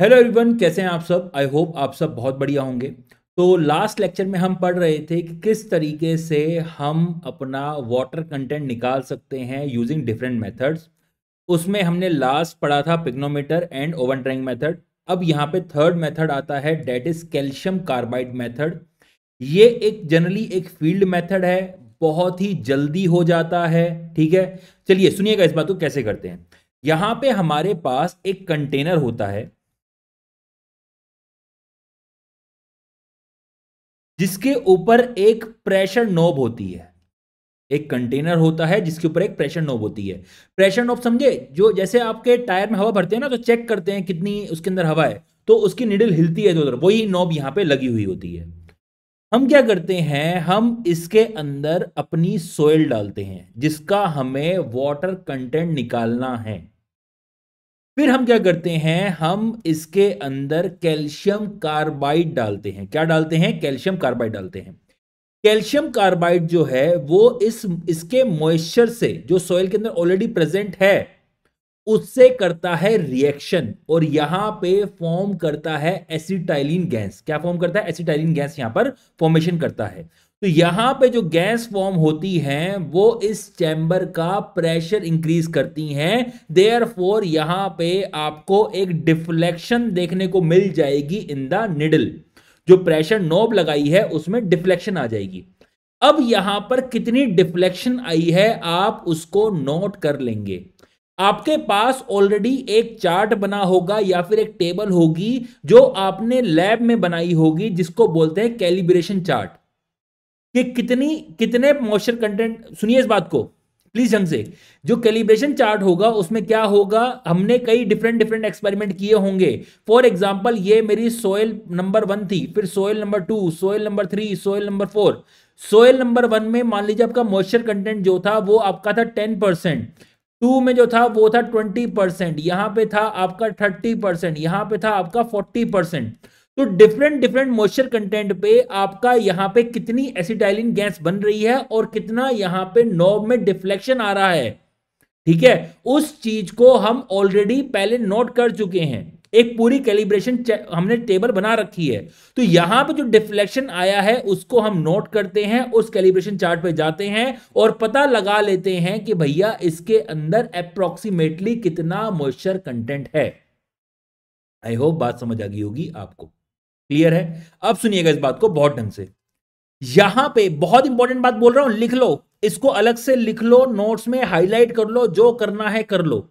Hello everyone, कैसे हैं आप सब। आई होप आप सब बहुत बढ़िया होंगे। तो लास्ट लेक्चर में हम पढ़ रहे थे कि किस तरीके से हम अपना वाटर कंटेंट निकाल सकते हैं यूजिंग डिफरेंट मेथड्स। उसमें हमने लास्ट पढ़ा था pycnometer and oven drying method. अब यहाँ पे थर्ड मेथड आता है, that is calcium carbide method. ये एक जनरली एक फील्ड मेथड है, बहुत ही जल्दी हो जाता है। ठीक है, चलिए सुनिएगा इस बात को कैसे करते हैं। यहाँ पे हमारे पास एक कंटेनर होता है जिसके ऊपर एक प्रेशर नोब होती है। एक कंटेनर होता है जिसके ऊपर एक प्रेशर नोब होती है। प्रेशर नोब समझे, जो जैसे आपके टायर में हवा भरते हैं ना, तो चेक करते हैं कितनी उसके अंदर हवा है, तो उसकी निडल हिलती है इधर उधर, वही नोब यहां पे लगी हुई होती है। हम क्या करते हैं, हम इसके अंदर अपनी सोयल डालते हैं जिसका हमें वाटर कंटेंट निकालना है। फिर हम क्या करते हैं, हम इसके अंदर कैल्शियम कार्बाइड डालते हैं। क्या डालते हैं? कैल्शियम कार्बाइड डालते हैं। कैल्शियम कार्बाइड जो है वो इसके मॉइस्चर से, जो सॉइल के अंदर ऑलरेडी प्रेजेंट है, उससे करता है रिएक्शन और यहां पे फॉर्म करता है एसिटाइलिन गैस। क्या फॉर्म करता है? एसिटाइलिन गैस यहां पर फॉर्मेशन करता है। तो यहां पे जो गैस फॉर्म होती हैं वो इस चैम्बर का प्रेशर इंक्रीज करती हैं। देयरफॉर यहां पे आपको एक डिफ्लेक्शन देखने को मिल जाएगी इन द निडल। जो प्रेशर नोब लगाई है उसमें डिफ्लेक्शन आ जाएगी। अब यहां पर कितनी डिफ्लेक्शन आई है आप उसको नोट कर लेंगे। आपके पास ऑलरेडी एक चार्ट बना होगा या फिर एक टेबल होगी जो आपने लैब में बनाई होगी, जिसको बोलते हैं कैलिब्रेशन चार्ट। कि कितने मॉइस्चर कंटेंट, सुनिए इस बात को प्लीज ढंग से। जो कैलिब्रेशन चार्ट होगा उसमें क्या होगा, हमने कई डिफरेंट डिफरेंट एक्सपेरिमेंट किए होंगे। फॉर एग्जांपल ये मेरी सोयल नंबर 1 थी, फिर soil number 2, soil number 3, soil number 4। Soil number 1 में मान लीजिए आपका मॉइस्चर कंटेंट जो था वो आपका था 10%। 2 में जो था वो था 20%, यहां पे था आपका 30%, यहां पे था आपका 40%। तो डिफरेंट डिफरेंट मॉइस्चर कंटेंट पे आपका यहां पे कितनी एसिटाइलिन गैस बन रही है और कितना यहां पे नॉब में डिफ्लेक्शन आ रहा है। ठीक है, उस चीज को हम ऑलरेडी पहले नोट कर चुके हैं। एक पूरी कैलिब्रेशन हमने टेबल बना रखी है। तो यहां पे जो डिफ्लेक्शन आया है उसको हम नोट करते हैं, उस कैलिब्रेशन चार्ट पे जाते हैं और पता लगा लेते हैं कि भैया इसके अंदर अप्रोक्सीमेटली कितना मॉइस्चर कंटेंट है। आई होप बात समझ आ गई होगी आपको। क्लियर है? अब सुनिएगा इस बात को बहुत ढंग से। यहां पे बहुत इंपॉर्टेंट बात बोल रहा हूं, लिख लो। इसको अलग से लिख लो, नोट्स में हाईलाइट कर लो, जो करना है कर लो।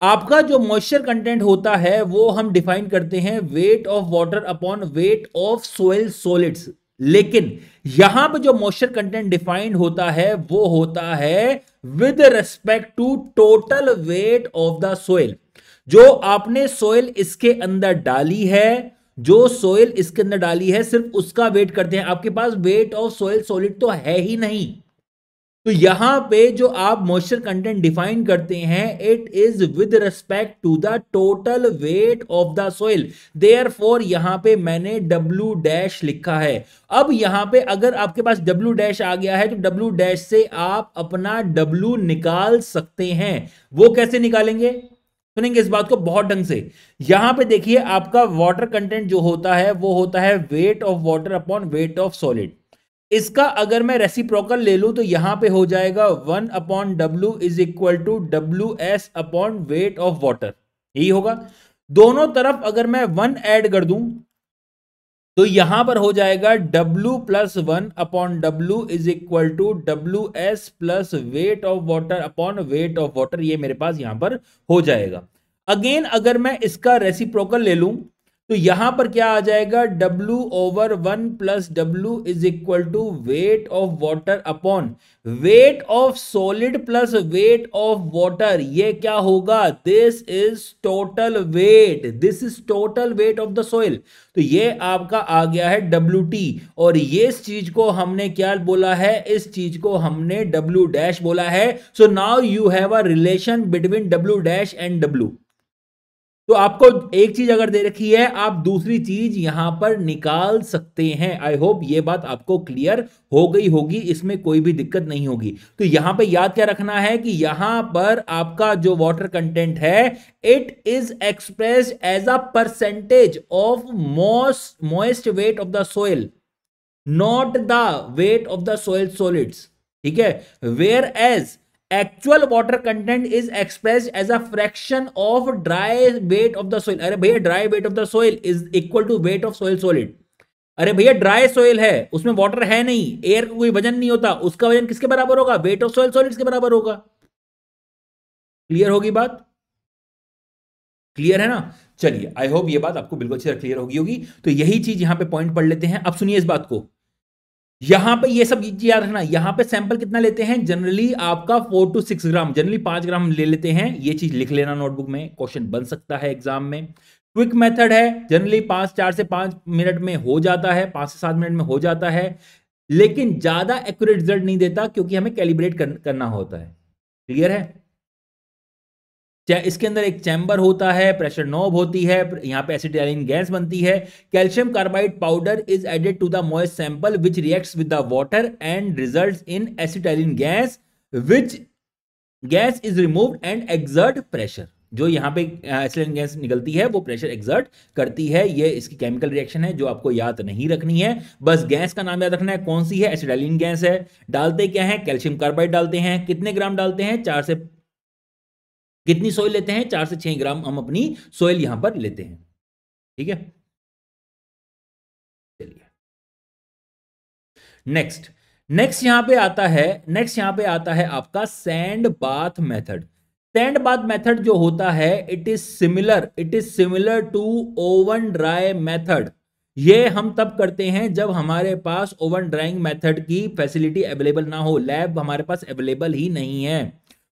आपका जो मॉइस्चर कंटेंट होता है वो हम डिफाइन करते हैं wait of water upon weight of soil solids. लेकिन यहां पे जो मॉइस्चर कंटेंट डिफाइंड होता है वो होता है with respect to total weight of the soil. जो आपने सोइल इसके अंदर डाली है, जो सोइल इसके अंदर डाली है सिर्फ उसका वेट करते हैं। आपके पास वेट ऑफ सोइल सॉलिड तो है ही नहीं। तो यहां पे जो आप मॉइस्चर कंटेंट डिफाइन करते हैं, it is with respect to the total weight of the soil. Therefore यहां पे मैंने डब्ल्यू डैश लिखा है। अब यहां पे अगर आपके पास डब्ल्यू डैश आ गया है तो डब्ल्यू डैश से आप अपना डब्ल्यू निकाल सकते हैं। वो कैसे निकालेंगे, सुनेंगे इस बात को बहुत ढंग से। यहां पे देखिए, आपका वाटर कंटेंट जो होता है वो होता है weight of water upon weight of solid. इसका अगर मैं रेसिप्रोकल ले लूं तो यहां पे हो जाएगा 1/W is equal to WS upon weight of water. यही होगा। दोनों तरफ अगर मैं 1 ऐड कर दूं तो यहां पर हो जाएगा W+1/W is equal to WS plus weight of water upon weight of water. ये मेरे पास यहां पर हो जाएगा। अगेन अगर मैं इसका रेसिप्रोकल ले लूं तो यहां पर क्या आ जाएगा, W/1+W is equal to weight of water upon weight of solid plus weight of water. ये क्या होगा, this is total weight, this is total weight of the soil. तो ये आपका आ गया है WT। और ये इस चीज को हमने क्या बोला है, इस चीज को हमने W डैश बोला है। So now you have a relation between W dash and W। तो आपको एक चीज अगर दे रखी है, आप दूसरी चीज यहां पर निकाल सकते हैं। आई होप ये बात आपको क्लियर हो गई होगी, इसमें कोई भी दिक्कत नहीं होगी। तो यहां पे याद क्या रखना है कि यहां पर आपका जो वाटर कंटेंट है, it is expressed as a percentage of moist weight of the soil, not the weight of the soil solids. ठीक है, whereas actual water content is expressed as a fraction of dry weight of the soil. अरे भैया, dry weight of the soil is equal to weight of soil solid. अरे भैया, dry soil है, उसमें water है नहीं, air का कोई वजन नहीं होता, उसका वजन किसके बराबर होगा? वेट ऑफ सोइल सॉलिड्स के बराबर होगा। क्लियर होगी बात? क्लियर है ना? चलिए, आई होप ये बात आपको बिल्कुल अच्छी तरह क्लियर होगी। तो यही चीज यहां पे पॉइंट पढ़ लेते हैं। अब सुनिए इस बात को, यहां पे ये सब चीज याद रखना। यहां पे सैंपल कितना लेते हैं? जनरली आपका 4 to 6 ग्राम, जनरली 5 ग्राम ले लेते हैं। ये चीज लिख लेना नोटबुक में, क्वेश्चन बन सकता है एग्जाम में। क्विक मेथड है, जनरली 4 से 5 मिनट में हो जाता है, 5 से 7 मिनट में हो जाता है, लेकिन ज्यादा एक्यूरेट रिजल्ट नहीं देता क्योंकि हमें कैलिब्रेट करना होता है। क्लियर है? इसके अंदर एक चैम्बर होता है, प्रेशर नॉब होती है, यहां पे एसिटाइलिन गैस बनती है। Calcium carbide powder is added to the moist sample which reacts with the water and results in acetylene gas, which gas is removed and exert pressure. जो यहां पे एसिटाइलिन गैस निकलती है वो प्रेशर एक्सर्ट करती है। ये इसकी केमिकल रिएक्शन है जो आपको याद नहीं रखनी है, बस गैस का नाम याद रखना है। कौन सी है? एसिटाइलिन गैस है। डालते क्या है? कैल्शियम कार्बाइड डालते हैं। कितने ग्राम डालते हैं? 4 से, कितनी सोइल लेते हैं? 4 से 6 ग्राम हम अपनी सोइल यहां पर लेते हैं। ठीक है, चलिए नेक्स्ट यहां पे आता है, आपका sand bath method. Sand bath method जो होता है, it is similar to oven dry method. ये हम तब करते हैं जब हमारे पास ओवन ड्राइंग मेथड की फैसिलिटी अवेलेबल ना हो, लैब हमारे पास अवेलेबल ही नहीं है।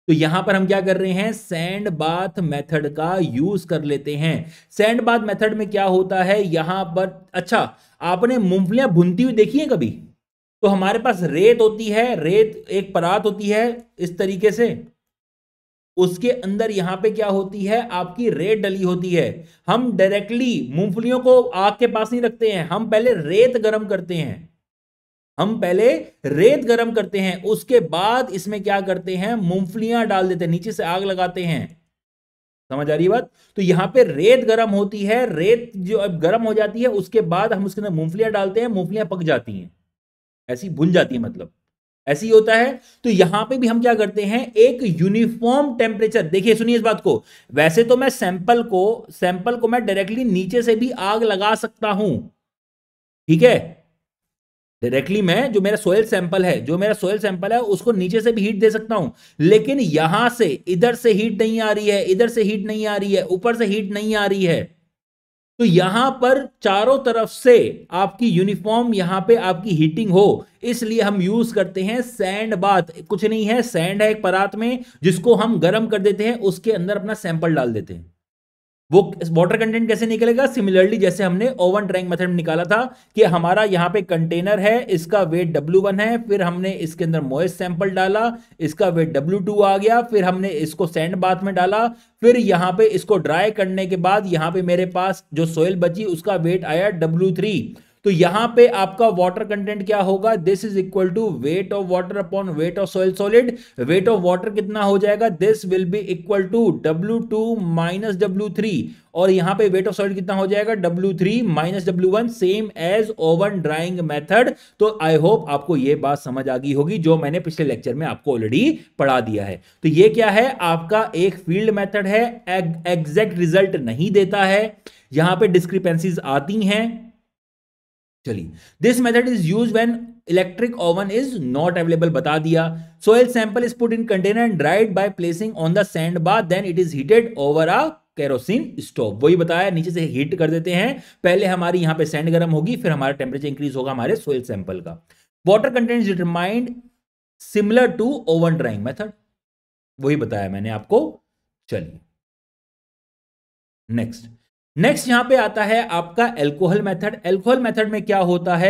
तो यहां पर हम क्या कर रहे हैं? सैंड बाथ मेथड का यूज कर लेते हैं। सैंड बाथ मेथड में क्या होता है यहां पर? अच्छा, आपने मूंगफलियां भुनती हुई देखी है कभी? तो हमारे पास रेत होती है, रेत एक परात होती है इस तरीके से, उसके अंदर यहां पे क्या होती है? आपकी रेत डली होती है। हम डायरेक्टली मूंगफलियों को आग के पास नहीं रखते हैं, हम पहले रेत गरम करते हैं। उसके बाद इसमें क्या करते हैं? मूंगफलियां डाल देते हैं, नीचे से आग लगाते हैं। समझ आ रही बात? तो यहां पे रेत गरम होती है, रेत जो अब गरम हो जाती है उसके बाद हम उसके अंदर मूंगफलियां डालते हैं, मूंगफलियां पक जाती हैं, ऐसी भुन जाती है, मतलब ऐसे ही होता है। तो यहां पे भी हम क्या करते हैं? एक यूनिफॉर्म टेम्परेचर, देखिए सुनिए इस बात को। वैसे तो मैं सैंपल को मैं डायरेक्टली नीचे से भी आग लगा सकता हूं, ठीक है, डायरेक्टली मैं जो मेरा सोयल सैंपल है उसको नीचे से भी हीट दे सकता हूं, लेकिन यहां से इधर से हीट नहीं आ रही है, इधर से हीट नहीं आ रही है, ऊपर से हीट नहीं आ रही है। तो यहां पर चारों तरफ से आपकी यूनिफॉर्म यहां पे आपकी हीटिंग हो, इसलिए हम यूज करते हैं सैंड बाथ। कुछ नहीं है, सैंड है एक परात में जिसको हम गर्म कर देते हैं, उसके अंदर अपना सैंपल डाल देते हैं। वो वाटर कंटेंट कैसे निकलेगा? सिमिलरली जैसे हमने ओवन ड्राइंग मेथड में निकाला था कि हमारा यहां पे कंटेनर है, इसका वेट W1 है, फिर हमने इसके अंदर मॉइस्ट सैंपल डाला, इसका वेट W2 आ गया, फिर हमने इसको सैंड बाथ में डाला, फिर यहां पे इसको ड्राई करने के बाद यहां पे मेरे पास जो सोइल बची उसका वेट आया W3। तो यहां पे आपका वाटर कंटेंट क्या होगा? This is equal to weight of water upon weight of soil solid. Weight of water कितना हो जाएगा? This will be equal to W2 minus W3, और यहां पे वेट ऑफ सॉलिड कितना हो जाएगा? W3 minus W1, same as oven drying method. तो आई होप आपको यह बात समझ आ गई होगी जो मैंने पिछले लेक्चर में आपको ऑलरेडी पढ़ा दिया है। तो ये क्या है? आपका एक फील्ड मेथड है, एग्जैक्ट रिजल्ट नहीं देता है, यहां पे डिस्क्रिपेंसीज आती हैं। चलिए, this method is use when electric oven is not available, बता दिया। Soil sample is put in container and dried by placing on the sand bath, then it is heated over a kerosene stove. वही बताया, नीचे से heat कर देते हैं, पहले हमारी यहां पे सैंड गर्म होगी, फिर हमारा टेम्परेचर इंक्रीज होगा हमारे सोइल सैंपल का। Water content is determined similar to oven drying method, वही बताया मैंने आपको। चलिए नेक्स्ट यहां पे आता है आपका एल्कोहल मेथड। एल्कोहल मेथड में क्या होता है?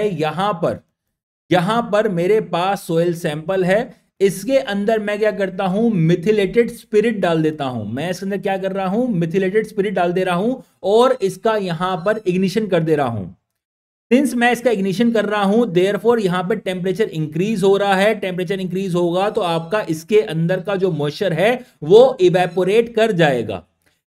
यहां पर मेरे पास सोइल सैंपल है, इसके अंदर मैं क्या करता हूं, मिथिलेटेड स्पिरिट डाल देता हूं। मैं इसके अंदर क्या कर रहा हूं, मिथिलेटेड स्पिरिट डाल दे रहा हूं और इसका यहां पर इग्निशन कर दे रहा हूं। सिंस मैं इसका इग्निशन कर रहा हूं, देयरफॉर यहां पर टेम्परेचर इंक्रीज हो रहा है। टेम्परेचर इंक्रीज होगा तो आपका इसके अंदर का जो मॉइस्चर है वो इवेपोरेट कर जाएगा।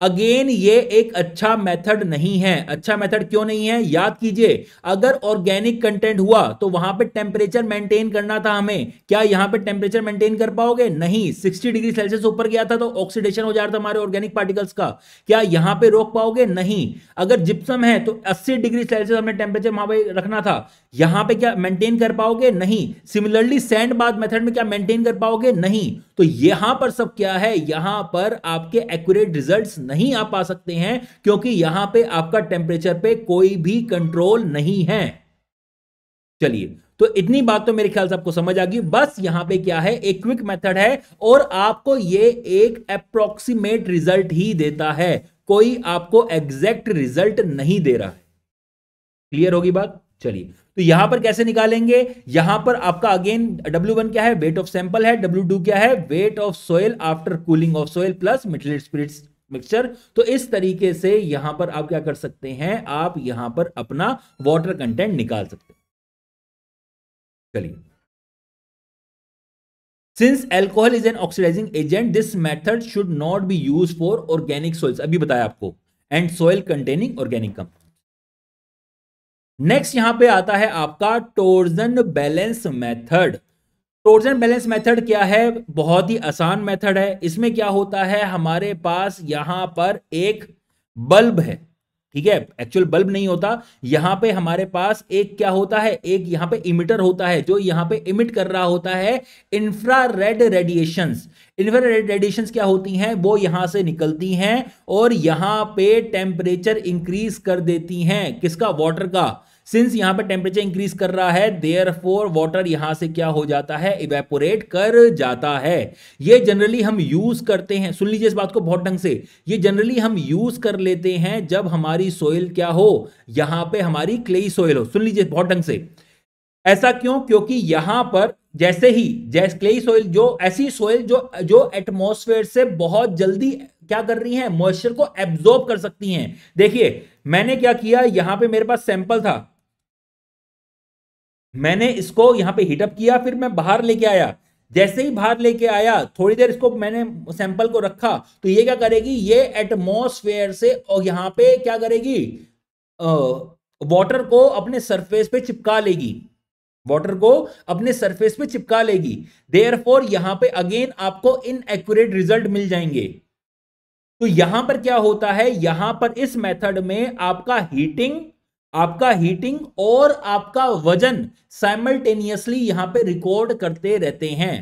अगेन ये एक अच्छा मेथड नहीं है। अच्छा मेथड क्यों नहीं है, याद कीजिए, अगर ऑर्गेनिक कंटेंट हुआ तो वहां पे टेम्परेचर मेंटेन करना था हमें। क्या यहां पे टेम्परेचर मेंटेन कर पाओगे, नहीं। 60 डिग्री सेल्सियस ऊपर गया था तो ऑक्सीडेशन हो जा रहा था हमारे ऑर्गेनिक पार्टिकल्स का। क्या यहां पे रोक पाओगे, नहीं। अगर जिप्सम है तो 80 डिग्री सेल्सियस हमें टेम्परेचर वहां पे रखना था, यहां पे क्या मेंटेन कर पाओगे, नहीं। सिमिलरली सैंड बाथ मेथड में क्या मेंटेन कर पाओगे, नहीं। तो यहां पर सब क्या है, यहां पर आपके एक्यूरेट रिजल्ट्स नहीं आ पा सकते हैं क्योंकि यहां पे आपका टेम्परेचर पे कोई भी कंट्रोल नहीं है। चलिए, तो इतनी बात तो मेरे ख्याल से आपको समझ आ गई। बस यहां पे क्या है, एक क्विक मेथड है और आपको ये एक अप्रोक्सीमेट रिजल्ट ही देता है, कोई आपको एग्जैक्ट रिजल्ट नहीं दे रहा है। क्लियर होगी बात। चलिए, तो यहां पर कैसे निकालेंगे, यहां पर आपका अगेन W1 क्या है, वेट ऑफ सैंपल है। W2 क्या है, weight of soil after cooling of soil plus methylated spirits mixture. तो इस तरीके से यहां पर आप क्या कर सकते हैं, आप यहां पर अपना वाटर कंटेंट निकाल सकते हैं। चलिए, since alcohol is an oxidizing agent this method should not be use for organic soils, अभी बताया आपको, and soil containing organic compound. Next यहां पे आता है आपका torsion balance method. Torsion balance method क्या है, बहुत ही आसान मेथड है। इसमें क्या होता है, हमारे पास यहां पर एक बल्ब है, ठीक है, एक्चुअल बल्ब नहीं होता। यहां पे हमारे पास एक क्या होता है, एक यहां पे इमिटर होता है जो यहां पे इमिट कर रहा होता है इंफ्रारेड रेडिएशंस। इंफ्रारेड रेडिएशंस क्या होती हैं, वो यहां से निकलती हैं और यहां पे टेम्परेचर इंक्रीज कर देती हैं, किसका, वाटर का। सिंस यहां पे टेम्परेचर इंक्रीज कर रहा है, देयरफॉर वाटर यहां से क्या हो जाता है, इवेपोरेट कर जाता है। ये जनरली हम यूज करते हैं, सुन लीजिए इस बात को बहुत ढंग से, ये जनरली हम यूज कर लेते हैं जब हमारी सोइल क्या हो, यहां पे हमारी क्लेई सोइल हो। सुन लीजिए बहुत ढंग से, ऐसा क्यों, क्योंकि यहां पर जैसे ही जैसे क्लेई सोइल, जो ऐसी सोइल जो जो एटमॉस्फेयर से बहुत जल्दी क्या कर रही है, मॉइस्चर को एब्जॉर्ब कर सकती हैं। देखिए मैंने क्या किया, यहां पे मेरे पास सैंपल था, मैंने इसको यहां पे हीटअप किया, फिर मैं बाहर लेके आया। जैसे ही बाहर लेके आया, थोड़ी देर इसको मैंने सैंपल को रखा, तो ये क्या करेगी, ये एटमॉस्फेयर से और यहां पे क्या करेगी, वाटर को अपने सरफेस पे चिपका लेगी, वाटर को अपने सरफेस पे चिपका लेगी। देयरफॉर यहां पे अगेन आपको इनएक्यूरेट रिजल्ट मिल जाएंगे। तो यहां पर क्या होता है, यहां पर इस मेथड में आपका हीटिंग और आपका वजन साइमल्टेनियसली यहां पे रिकॉर्ड करते रहते हैं।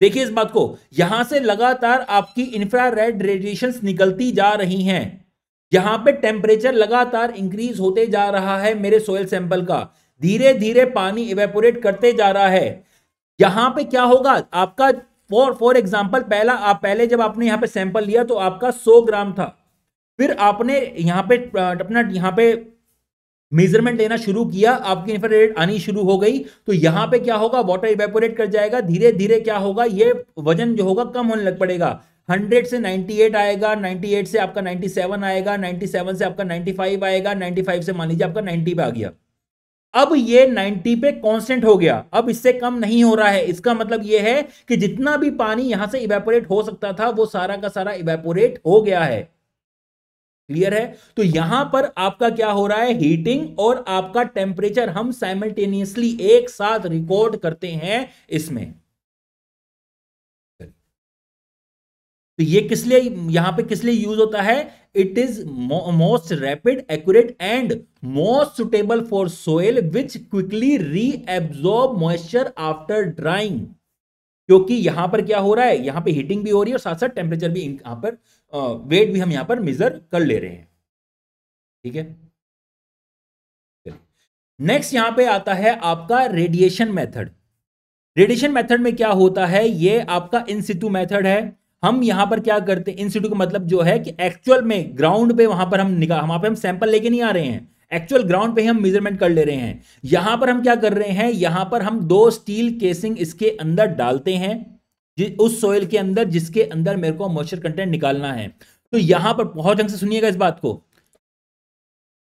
देखिए इस बात को, यहां से लगातार आपकी इंफ्रारेड रेडिएशंस निकलती जा रही हैं, यहां पे टेम्परेचर लगातार इंक्रीज होते जा रहा है मेरे सोयल सैंपल का, धीरे धीरे पानी इवेपोरेट करते जा रहा है। यहां पे क्या होगा आपका, फॉर एग्जांपल पहले जब आपने यहां पे सैंपल लिया तो आपका 100 ग्राम था, फिर आपने यहां पे अपना यहां पे मेजरमेंट लेना शुरू किया, आपकी इंफ्रारेड आनी शुरू हो गई, तो यहां पे क्या होगा, वाटर इवेपोरेट कर जाएगा, धीरे धीरे क्या होगा, ये वजन जो होगा कम होने लग पड़ेगा। 100 से 98 आएगा, 98 से आपका 97 आएगा, 97 से आपका 95 आएगा, 95 से मान लीजिए आपका 90 पे आ गया। अब ये 90 पे कांस्टेंट हो गया, अब इससे कम नहीं हो रहा है। इसका मतलब ये है कि जितना भी पानी यहां से इवेपोरेट हो सकता था वो सारा का सारा इवेपोरेट हो गया है। क्लियर है। तो यहां पर आपका क्या हो रहा है, हीटिंग और आपका टेम्परेचर हम साइमल्टेनियसली एक साथ रिकॉर्ड करते हैं इसमें। तो ये किस लिए, यहां पे किस लिए यूज होता है, it is most rapid, accurate and most suitable for soil which quickly reabsorb moisture after drawing. क्योंकि यहां पर क्या हो रहा है, यहां पे हीटिंग भी हो रही है और साथ साथ टेम्परेचर भी यहां पर, वेट भी हम यहां पर मेजर कर ले रहे हैं। ठीक है, नेक्स्ट यहां पे आता है आपका रेडिएशन मेथड। रेडिएशन मेथड में क्या होता है, ये आपका इन सिटू मेथड है। हम यहां पर क्या करते हैं, इन सिटू का मतलब जो है कि एक्चुअल में ग्राउंड पे वहां पर हम सैंपल लेके नहीं आ रहे हैं, एक्चुअल ग्राउंड पे ही हम मेजरमेंट कर ले रहे हैं। यहां पर हम क्या कर रहे हैं, यहां पर हम 2 स्टील केसिंग इसके अंदर डालते हैं उस सोइल के अंदर जिसके अंदर मेरे को मॉइस्चर कंटेंट निकालना है। तो यहां पर बहुत ढंग से सुनिएगा इस बात को।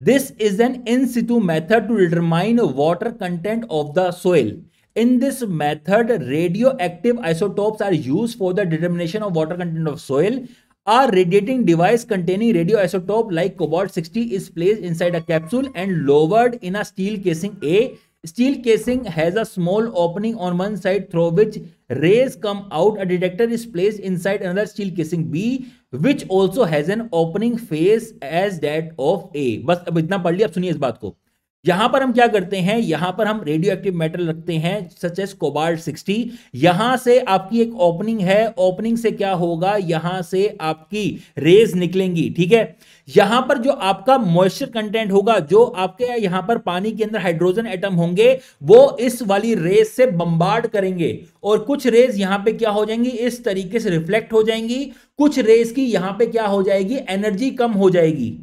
This is an in situ method to determine water content of the soil. In this method, radioactive isotopes are used for the determination of water content of soil. A radiating device containing radioisotope like cobalt-60 is placed inside a capsule and lowered in a steel casing A. Steel casing has a small opening on one side through which rays come out. A detector is placed inside another steel casing B, which also has an opening face as that of A. बस अब इतना पढ़ लिया, अब सुनिए इस बात को। यहां पर हम क्या करते हैं, यहां पर हम रेडियो एक्टिव मेटल रखते हैं सच एज कोबाल्ट 60। यहां से आपकी एक ओपनिंग है, ओपनिंग से क्या होगा, यहां से आपकी रेज निकलेंगी, ठीक है। यहां पर जो आपका मॉइस्चर कंटेंट होगा, जो आपके यहां पर पानी के अंदर हाइड्रोजन एटम होंगे, वो इस वाली रेज से बम्बार्ड करेंगे और कुछ रेज यहां पे क्या हो जाएंगी, इस तरीके से रिफ्लेक्ट हो जाएंगी। कुछ रेज की यहां पे क्या हो जाएगी, एनर्जी कम हो जाएगी,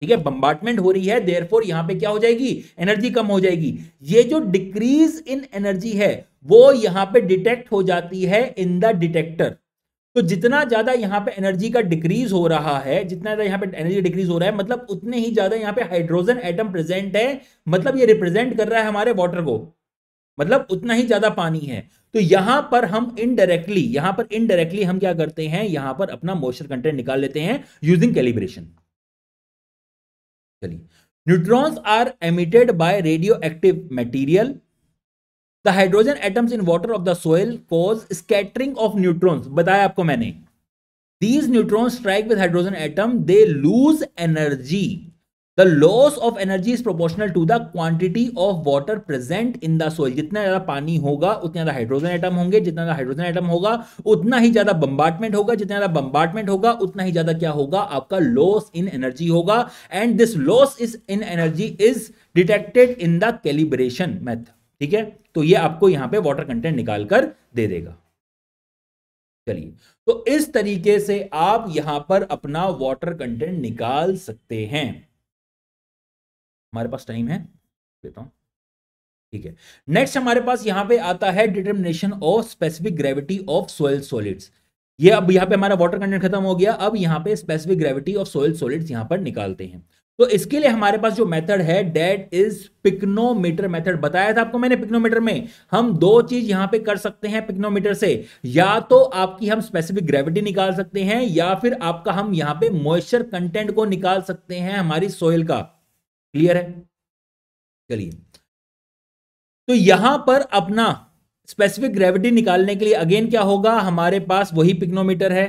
ठीक है। बम्बार्टमेंट हो रही है, देयरफॉर यहां पे क्या हो जाएगी, एनर्जी कम हो जाएगी। ये जो डिक्रीज इन एनर्जी है वो यहां पे डिटेक्ट हो जाती है इन द डिटेक्टर। तो जितना ज्यादा यहां पे एनर्जी का डिक्रीज हो रहा है, जितना ज्यादा यहां पे एनर्जी डिक्रीज हो रहा है, मतलब उतने ही ज्यादा यहां पे हाइड्रोजन एटम प्रेजेंट है, मतलब ये रिप्रेजेंट कर रहा है हमारे वाटर को, मतलब उतना ही ज्यादा पानी है। तो यहां पर हम इनडायरेक्टली हम क्या करते हैं, यहां पर अपना मॉइस्चर कंटेंट निकाल लेते हैं यूजिंग कैलिब्रेशन। चलिए, neutrons are emitted by radioactive material. The hydrogen atoms in water of the soil cause scattering of neutrons, बताया आपको मैंने। These neutrons strike with hydrogen atom, they lose energy. The loss of energy is proportional to the quantity of water present in the soil. जितना ज्यादा पानी होगा उतना ज्यादा hydrogen atom होंगे, जितना ज्यादा हाइड्रोजन एटम होगा उतना ही ज्यादा बम्बार्टमेंट होगा, जितना ज्यादा बम्बार्टमेंट होगा उतना ही ज्यादा क्या होगा, आपका लॉस इन एनर्जी होगा। And this loss is in energy is detected in the calibration method, ठीक है। तो ये आपको यहां पे वाटर कंटेंट निकाल कर दे देगा। चलिए, तो इस तरीके से आप यहां पर अपना वाटर कंटेंट निकाल सकते हैं। हमारे पास टाइम है, देता हूं, ठीक है। नेक्स्ट हमारे पास यहां पे आता है determination of specific gravity of soil solids. ये अब यहां पे हमारा वाटर कंटेंट खत्म हो गया, अब यहां पे specific gravity of soil solids यहां पर निकालते हैं। तो इसके लिए हमारे पास जो मेथड है दैट इज पिक्नोमीटर मेथड। बताया था आपको मैंने, पिक्नोमीटर में हम दो चीज यहां पे कर सकते हैं पिक्नोमीटर से, या तो आपकी हम स्पेसिफिक ग्रेविटी निकाल सकते हैं, या फिर आपका हम यहां पे मॉइस्चर कंटेंट को निकाल सकते हैं हमारी सोइल का। क्लियर है? चलिए, तो यहां पर अपना स्पेसिफिक ग्रेविटी निकालने के लिए अगेन क्या होगा, हमारे पास वही पिक्नोमीटर है।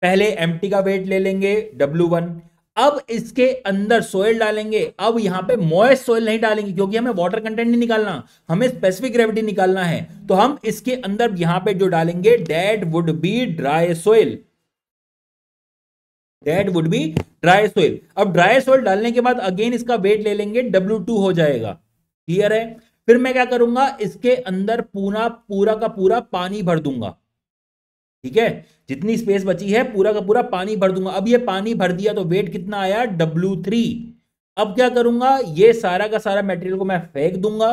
पहले एम्प्टी का वेट ले लेंगे W1, अब इसके अंदर सोइल डालेंगे। अब यहां पे मॉइस्ट सोइल नहीं डालेंगे क्योंकि हमें वाटर कंटेंट नहीं निकालना, हमें स्पेसिफिक ग्रेविटी निकालना है। तो हम इसके अंदर यहां पे जो डालेंगे that would be dry soil, that would be dry soil. अब ड्राई सोइल डालने के बाद अगेन इसका वेट ले लेंगे, W2 हो जाएगा। क्लियर है? फिर मैं क्या करूंगा, इसके अंदर पूरा का पूरा पानी भर दूंगा, ठीक है। जितनी स्पेस बची है पूरा का पूरा पानी भर दूंगा। अब ये पानी भर दिया तो वेट कितना आया, W3। अब क्या करूंगा, ये सारा का सारा मटेरियल को मैं फेंक दूंगा,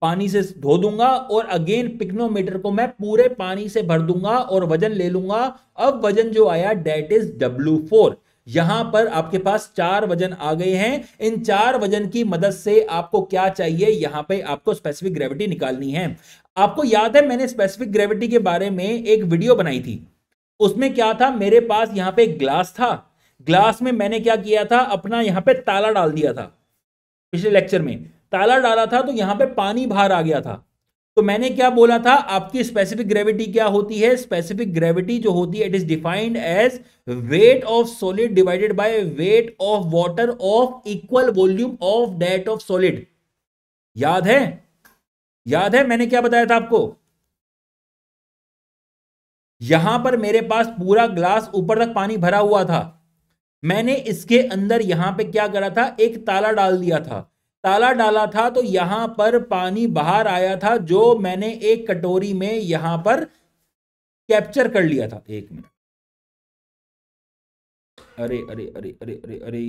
पानी से धो दूंगा, और अगेन पिक्नोमीटर को मैं पूरे पानी से भर दूंगा और वजन ले लूंगा। अब वजन जो आया दैट इज W4। यहां पर आपके पास 4 वजन आ गए हैं। इन 4 वजन की मदद से आपको क्या चाहिए, यहां पे आपको स्पेसिफिक ग्रेविटी निकालनी है। आपको याद है मैंने स्पेसिफिक ग्रेविटी के बारे में एक वीडियो बनाई थी, उसमें क्या था, मेरे पास यहां पे एक ग्लास था, ग्लास में मैंने क्या किया था, अपना यहां पे ताला डाल दिया था। पिछले लेक्चर में ताला डाला था तो यहां पे पानी बाहर आ गया था। तो मैंने क्या बोला था, आपकी स्पेसिफिक ग्रेविटी क्या होती है, स्पेसिफिक ग्रेविटी जो होती है it is defined as weight of solid divided by weight of water of equal volume of that of solid. याद है? याद है मैंने क्या बताया था आपको? यहां पर मेरे पास पूरा ग्लास ऊपर तक पानी भरा हुआ था, मैंने इसके अंदर यहां पे क्या करा था, एक ताला डाल दिया था। ताला डाला था तो यहां पर पानी बाहर आया था, जो मैंने एक कटोरी में यहां पर कैप्चर कर लिया था। एक मिनट, अरे अरे अरे अरे अरे अरे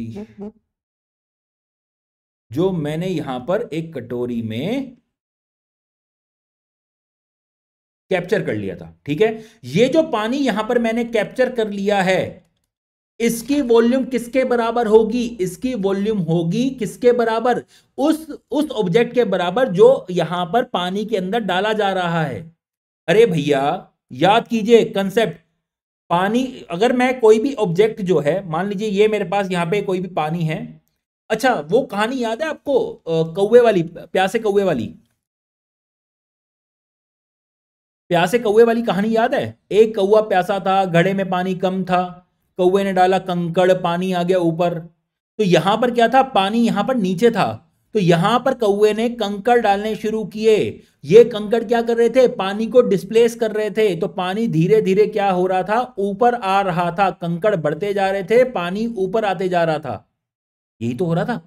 जो मैंने यहां पर एक कटोरी में कैप्चर कर लिया था, ठीक है। ये जो पानी यहां पर मैंने कैप्चर कर लिया है, इसकी वॉल्यूम किसके बराबर होगी? इसकी वॉल्यूम होगी किसके बराबर? उस ऑब्जेक्ट के बराबर जो यहां पर पानी के अंदर डाला जा रहा है। अरे भैया याद कीजिए कंसेप्ट। पानी, अगर मैं कोई भी ऑब्जेक्ट जो है, मान लीजिए ये मेरे पास यहां पे कोई भी पानी है। अच्छा, वो कहानी याद है आपको कौवे वाली, प्यासे कौवे वाली? प्यासे कौवे वाली कहानी याद है? एक कौवा प्यासा था, घड़े में पानी कम था, कौवे ने डाला कंकड़, पानी आ गया ऊपर। तो यहां पर क्या था? पानी यहां पर नीचे था, तो यहां पर कौवे ने कंकड़ डालने शुरू किए। ये कंकड़ क्या कर रहे थे? पानी को डिस्प्लेस कर रहे थे। तो पानी धीरे धीरे क्या हो रहा था? ऊपर आ रहा था। कंकड़ बढ़ते जा रहे थे, पानी ऊपर आते जा रहा था। यही तो हो रहा था।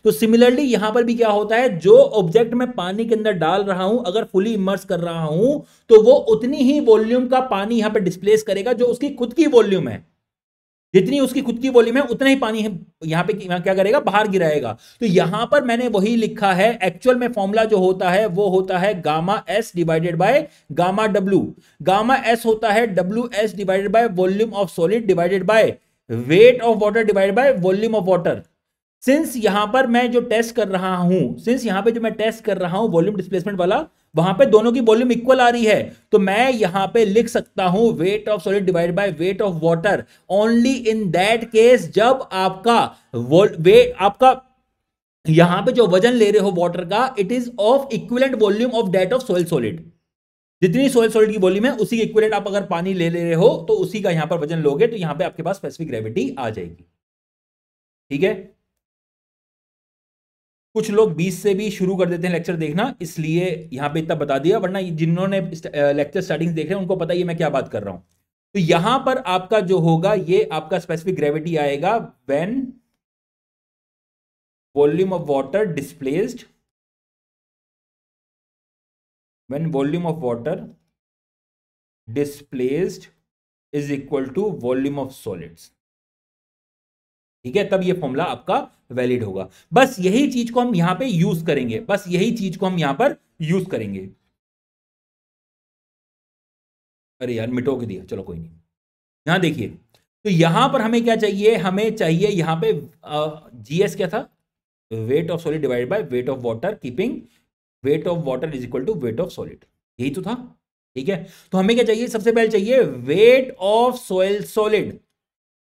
तो सिमिलरली यहां पर भी क्या होता है? जो ऑब्जेक्ट मैं पानी के अंदर डाल रहा हूं, अगर फुली इमर्स कर रहा हूं, तो वो उतनी ही वॉल्यूम का पानी यहां पर डिस्प्लेस करेगा जो उसकी खुद की वॉल्यूम है। जितनी उसकी खुद की वॉल्यूम है उतना ही पानी यहां पे क्या करेगा? बाहर गिराएगा। तो यहां पर मैंने वही लिखा है। एक्चुअल में फॉर्मूला जो होता है वो होता है gamma S divided by gamma W. Gamma S होता है W S divided by volume of solid divided by weight of water divided by volume of water. Since यहां पर मैं जो टेस्ट कर रहा हूं, सिंस यहां पे जो मैं टेस्ट कर रहा हूं वॉल्यूम डिस्प्लेसमेंट वाला, वहां पे दोनों की वॉल्यूम इक्वल आ रही है, तो मैं यहां पे लिख सकता हूं wait of solid divided by weight of water only in that case जब आपका वेट, आपका यहां पे जो वजन ले रहे हो वाटर का, it is of equivalent volume of that of soil solid. जितनी सोइल सॉलिड की वॉल्यूम है उसी के इक्विवेलेंट आप अगर पानी ले रहे हो तो उसी का यहां पर वजन लोगे, तो यहां पे आपके पास स्पेसिफिक ग्रेविटी आ जाएगी। ठीक है। कुछ लोग 20 से भी शुरू कर देते हैं लेक्चर देखना, इसलिए यहां पे इतना बता दिया, वरना जिन्होंने लेक्चर स्टार्टिंग देख रहे हैं उनको पता ही है मैं क्या बात कर रहा हूं। तो यहां पर आपका जो होगा ये आपका स्पेसिफिक ग्रेविटी आएगा when volume of water displaced, when volume of water displaced is equal to volume of solids. ठीक है, तब ये फॉर्मूला आपका वैलिड होगा। बस यही चीज को हम यहां पे यूज करेंगे, बस यही चीज को हम यहां पर यूज करेंगे। अरे यार मिटो के दिया, चलो कोई नहीं। यहां देखिए, तो यहां पर हमें क्या चाहिए? हमें चाहिए यहां पे जीएस क्या था? Weight of solid divided by weight of water, keeping weight of water is equal to weight of solid. यही तो था। ठीक है, तो हमें क्या चाहिए? सबसे पहले चाहिए वेट ऑफ सोइल सॉलिड।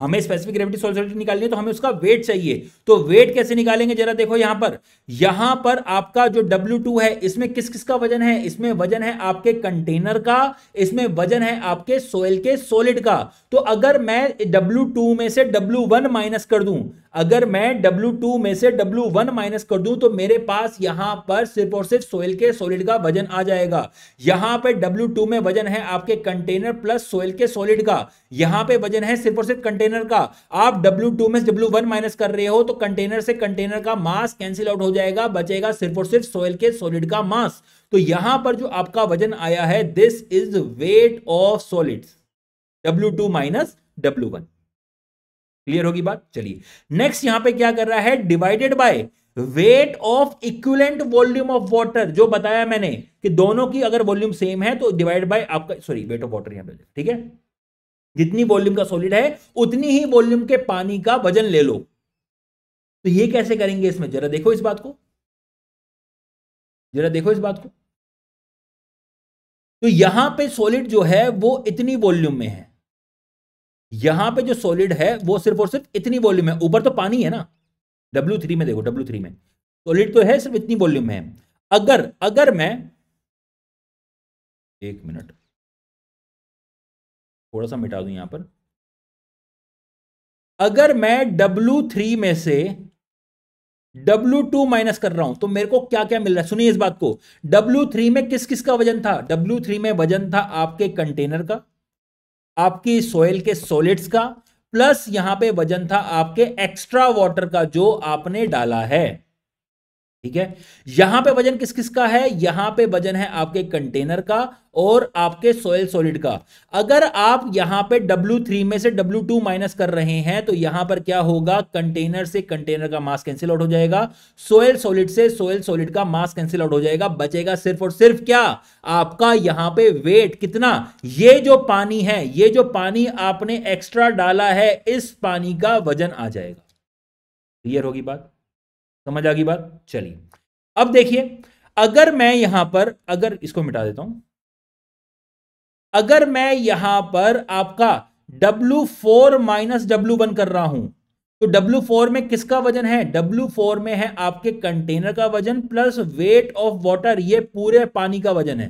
हमें स्पेसिफिक ग्रेविटी सॉलिड निकालनी है तो हमें उसका वेट चाहिए। तो वेट कैसे निकालेंगे जरा देखो यहां पर आपका जो W2 है, इसमें किस किस का वजन है? इसमें वजन है आपके कंटेनर का, इसमें वजन है आपके सोइल के सॉलिड का। तो अगर मैं W2 में से W1 माइनस कर दूं, अगर मैं W2 में से W1 माइनस कर दूं, तो मेरे पास यहां पर सिर्फ और सिर्फ सोइल के सॉलिड का वजन आ जाएगा। यहां पे W2 में वजन है आपके कंटेनर प्लस सोइल के सॉलिड का, यहां पे वजन है सिर्फ और सिर्फ कंटेनर का। आप W2 में से W1 माइनस कर रहे हो तो कंटेनर से कंटेनर का मास कैंसिल आउट हो जाएगा, बचेगा सिर्फ और सिर्फ सोइल के सॉलिड का मास। तो यहां पर जो आपका वजन आया है, this is weight of solids, W2 minus W1। Clear होगी बात? चलिए नेक्स्ट यहां पे क्या कर रहा है? Divided by weight of equivalent volume of water. जो बताया मैंने कि दोनों की अगर वॉल्यूम सेम है तो डिवाइड बाय आपका, सॉरी वेट ऑफ वाटर यहां पे, ठीक है, जितनी वॉल्यूम का सॉलिड है उतनी ही वॉल्यूम के पानी का वजन ले लो। तो ये कैसे करेंगे? इसमें जरा देखो इस बात को, जरा देखो इस बात को। तो यहां पे सॉलिड जो है वो इतनी वॉल्यूम में है, यहां पे जो सॉलिड है वो सिर्फ और सिर्फ इतनी वॉल्यूम है। ऊपर तो पानी है ना, W3 में देखो, W3 में सॉलिड तो है, सिर्फ इतनी वॉल्यूम में है। अगर अगर मैं, एक मिनट थोड़ा सा मिटा दूं यहां पर, अगर मैं W3 में से W2 माइनस कर रहा हूं तो मेरे को क्या क्या मिल रहा है? सुनिए इस बात को। W3 में किस किस का वजन था? W3 में वजन था आपके कंटेनर का, आपकी सोइल के सॉलिड्स का, प्लस यहां पे वजन था आपके एक्स्ट्रा वाटर का जो आपने डाला है। ठीक है। यहां पे वजन किस किस का है, यहां पे वजन है आपके कंटेनर का और आपके सोयल सॉलिड का। अगर आप यहां पे W3 में से W2 माइनस कर रहे हैं तो यहां पर क्या होगा, कंटेनर से कंटेनर का मास कैंसिल आउट हो जाएगा, सोयल सॉलिड से सोयल सॉलिड का मास कैंसिल आउट हो जाएगा, बचेगा सिर्फ और सिर्फ क्या, आपका यहां पे वेट कितना, ये जो पानी है, ये जो पानी आपने एक्स्ट्रा डाला है, इस पानी का वजन आ जाएगा। क्लियर होगी बात, समझ आ गई बात। चलिए अब देखिए, अगर मैं यहां पर, अगर इसको मिटा देता हूं, अगर मैं यहां पर आपका W4 माइनस W1 कर रहा हूं तो W4 में किसका वजन है, W4 में है आपके कंटेनर का वजन प्लस वेट ऑफ वाटर, ये पूरे पानी का वजन है,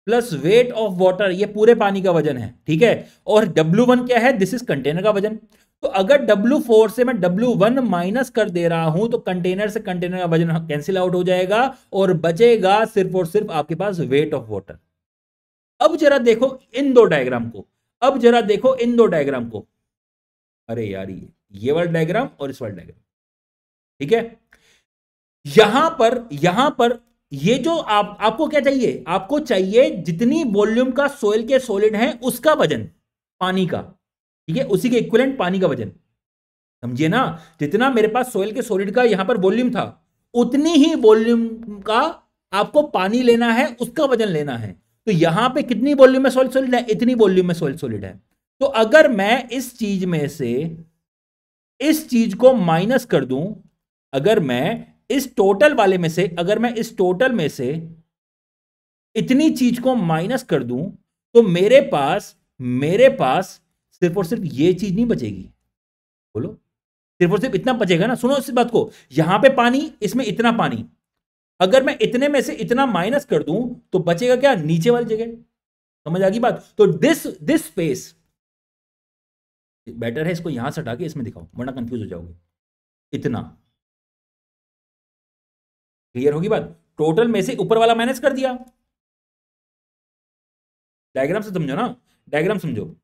प्लस वेट ऑफ वाटर, ये पूरे पानी का वजन है। ठीक है, और W1 क्या है, दिस इज कंटेनर का वजन। तो अगर W4 से मैं W1 माइनस कर दे रहा हूं तो कंटेनर से कंटेनर का वजन कैंसिल आउट हो जाएगा और बचेगा सिर्फ और सिर्फ आपके पास वेट ऑफ वाटर। अब जरा देखो इन दो डायग्राम को, अब जरा देखो इन दो डायग्राम को, अरे यार ये वाला डायग्राम और इस वाला डायग्राम। ठीक है, यहां पर ये जो आपको क्या चाहिए, आपको चाहिए जितनी वॉल्यूम का सोइल के सॉलिड है उसका वजन पानी का। ठीक है, उसी के इक्विवेलेंट पानी का वजन, समझिए ना, जितना मेरे पास सोइल के सॉलिड का यहां पर वॉल्यूम था उतनी ही वॉल्यूम का आपको पानी लेना है, उसका वजन लेना है। तो यहां पे कितनी वॉल्यूम में सोइल सॉलिड है, इतनी वॉल्यूम में सोइल सॉलिड है। तो अगर मैं इस चीज में से इस चीज को माइनस कर दूं, अगर मैं इस टोटल वाले में से, अगर मैं इस टोटल में से इतनी चीज को माइनस कर दूं तो मेरे पास सिर्फ और सिर्फ ये चीज नहीं बचेगी। बोलो, सिर्फ और सिर्फ इतना बचेगा ना। सुनो इस बात को, यहां पे पानी, इसमें इतना पानी, अगर मैं इतने में से इतना माइनस कर दूं तो बचेगा क्या, नीचे वाली जगह। समझ आ गई बात। तो दिस स्पेस बेटर है, इसको यहां से हटा के इसमें दिखाओ वरना कंफ्यूज हो जाओगे। इतना क्लियर होगी बात। टोटल में से ऊपर वाला माइनस कर दिया, डायग्राम से समझो ना, डायग्राम समझो।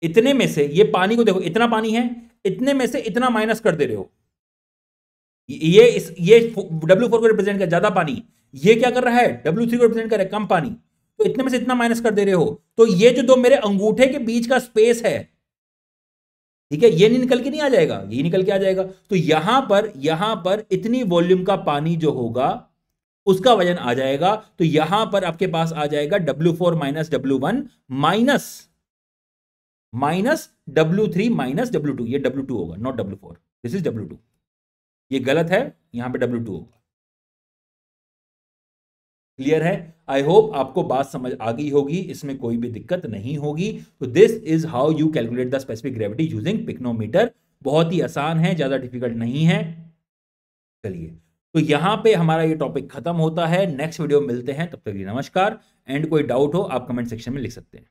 इतने में से ये पानी को देखो, इतना पानी है, इतने में से इतना माइनस कर दे रहे हो, ये W4 को रिप्रेजेंट कर ज्यादा पानी, ये क्या कर रहा है, W3 को रिप्रेजेंट कर रहा है कम पानी। तो इतने में से इतना माइनस कर दे रहे हो, तो ये जो दो मेरे अंगूठे के बीच का स्पेस है, ठीक है, ये नहीं निकल के नहीं आ जाएगा, ये निकल के आ जाएगा। तो यहां पर इतनी वॉल्यूम का पानी जो होगा उसका वजन आ जाएगा। तो यहां पर आपके पास आ जाएगा W4 minus W1 minus W3 minus W2, ये W2 होगा, not W4, this is W2, ये गलत है, यहां पे W2 होगा। क्लियर है, आई होप आपको बात समझ आ गई होगी, इसमें कोई भी दिक्कत नहीं होगी। तो this is how you calculate the specific gravity using pycnometer. बहुत ही आसान है, ज्यादा डिफिकल्ट नहीं है। चलिए, तो यहां पे हमारा ये टॉपिक खत्म होता है, नेक्स्ट वीडियो में मिलते हैं, तब तक नमस्कार। एंड कोई डाउट हो आप कमेंट सेक्शन में लिख सकते हैं।